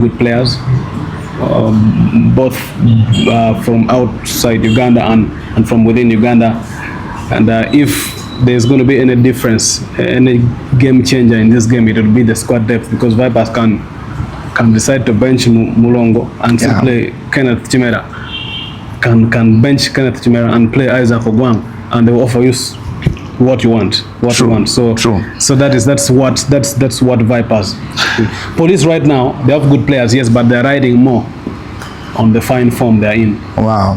good players, both from outside Uganda and from within Uganda. And if there's going to be any difference, any game changer in this game, it will be the squad depth, because Vipers can decide to bench Mulongo and still play Kenneth Chimera. Can bench Kenneth Chimera and play Isaac Ogwang, and they will offer you what you want, you want. So that's what Vipers do. Police right now, they have good players, yes, but they're riding more on the fine form they're in. Wow.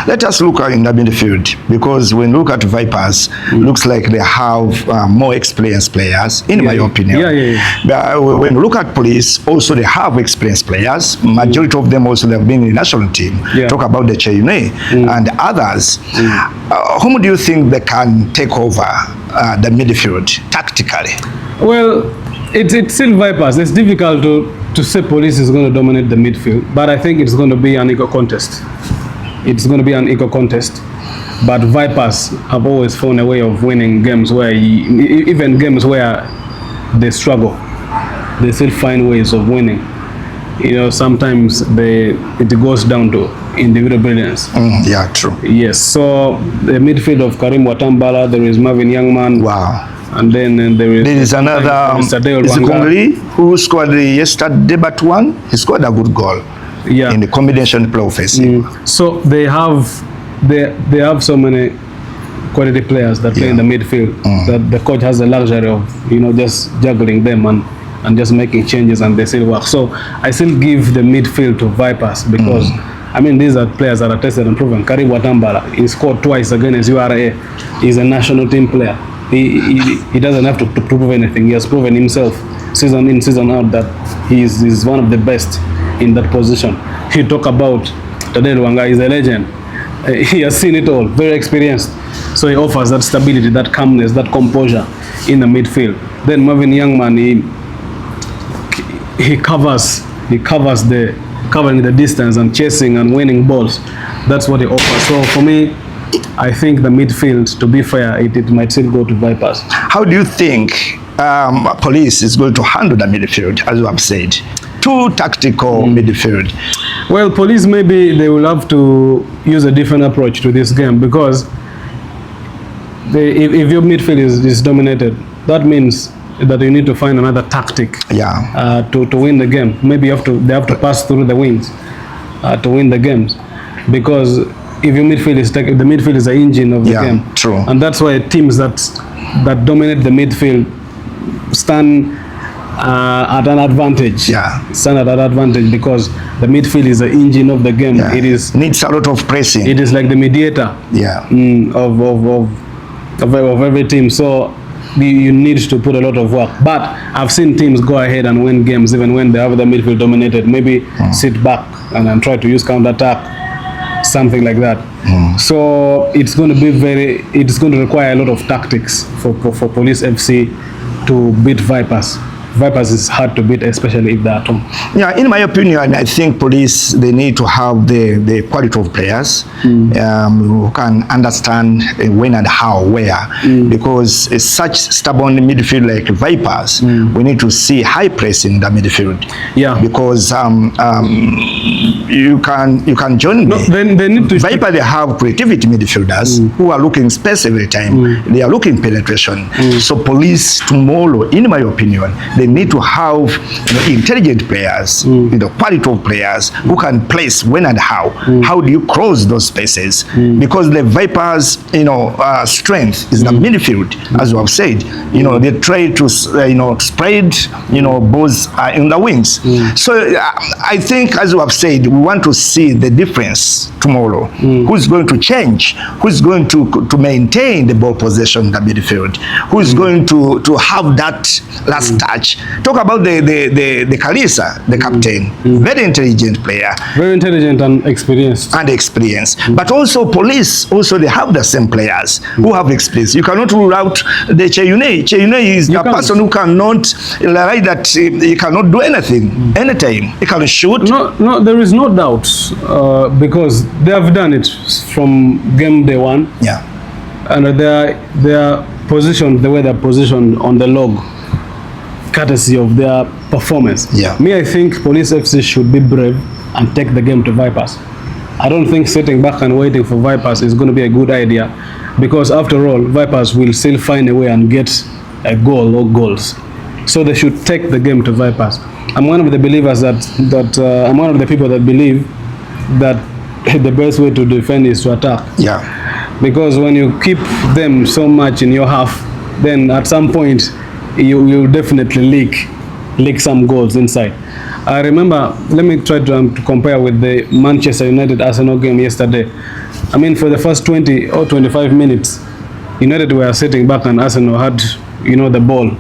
Let us look at in the midfield, because when you look at Vipers, looks like they have more experienced players, in my opinion. But when you look at Police, also they have experienced players. Majority of them also have been in the national team. Talk about the Cheyune and others. Whom do you think they can take over the midfield tactically? Well, it's still Vipers. It's difficult to say Police is going to dominate the midfield, but I think it's going to be an equal contest. It's going to be an equal contest. But Vipers have always found a way of winning games where, even games where they struggle, they still find ways of winning. You know, sometimes it goes down to individual brilliance. Yeah, true. Yes. So the midfield of Karim Watambala, there is Marvin Youngman. Wow. And then there is another, is Kongli, who scored yesterday but one. He scored a good goal in the combination play offensive. So they have so many quality players that play in the midfield that the coach has the luxury of, you know, just juggling them and just making changes, and they still work. So I still give the midfield to Vipers, because I mean, these are players that are tested and proven. Karim Watambala, he scored twice against URA. He's a national team player. He doesn't have to prove anything. He has proven himself season in, season out that he's one of the best in that position. You talk about Tadeu Luanga, he's a legend. He has seen it all, very experienced. So he offers that stability, that calmness, that composure in the midfield. Then Marvin Youngman, he covers covering the distance and chasing and winning balls. That's what he offers. So for me, I think the midfield, to be fair, it might still go to Vipers. How do you think Police is going to handle the midfield, as you have said? Too tactical midfield. Well, Police, maybe they will have to use a different approach to this game, because if your midfield is dominated, that means that you need to find another tactic to win the game. Maybe they have to pass through the wings to win the games, because if your midfield is the midfield is the engine of the game. True. And that's why teams that dominate the midfield stand at an advantage. Stand at an advantage, because the midfield is the engine of the game. It needs a lot of pressing. It is like the mediator of every team. So you need to put a lot of work. But I've seen teams go ahead and win games even when they have the midfield dominated. Maybe sit back and try to use counter-attack, something like that. So it's going to require a lot of tactics for Police FC to beat Vipers. Vipers is hard to beat, especially if they're at home. Yeah, in my opinion, I think Police, they need to have the quality of players who can understand when and how, where. Because such stubborn midfield like Vipers, we need to see high press in the midfield. Because you can join me. They need to. Vipers, they have creativity midfielders who are looking space every time. They are looking penetration. So Police tomorrow, in my opinion, they need to have intelligent players, quality of players who can place when and how. How do you cross those spaces? Because the Vipers, strength is the midfield, as you have said. They try to, spread, balls in the wings. So I think, as you have said, we want to see the difference tomorrow. Who's going to change? Who's going to maintain the ball possession in the midfield? Who's going to have that last touch? Talk about the Kalisa, the captain. Very intelligent player. Very intelligent and experienced. But also Police, also they have the same players who have experience. You cannot rule out the Cheyune. Cheyune is the person who cannot, like that, he cannot do anything, anytime. He can shoot. No, there is no doubt, because they have done it from game day one. And they are positioned the way they're positioned on the log. courtesy of their performance. Yeah. Me, I think Police FC should be brave and take the game to Vipers. I don't think sitting back and waiting for Vipers is going to be a good idea, because after all, Vipers will still find a way and get a goal or goals. So they should take the game to Vipers. I'm one of the believers I'm one of the people that believe that the best way to defend is to attack. Yeah. Because when you keep them so much in your half, then at some point you definitely leak some goals inside. I remember, let me try to compare with the Manchester United Arsenal game yesterday. I mean, for the first 20 or 25 minutes, United were sitting back and Arsenal had, the ball.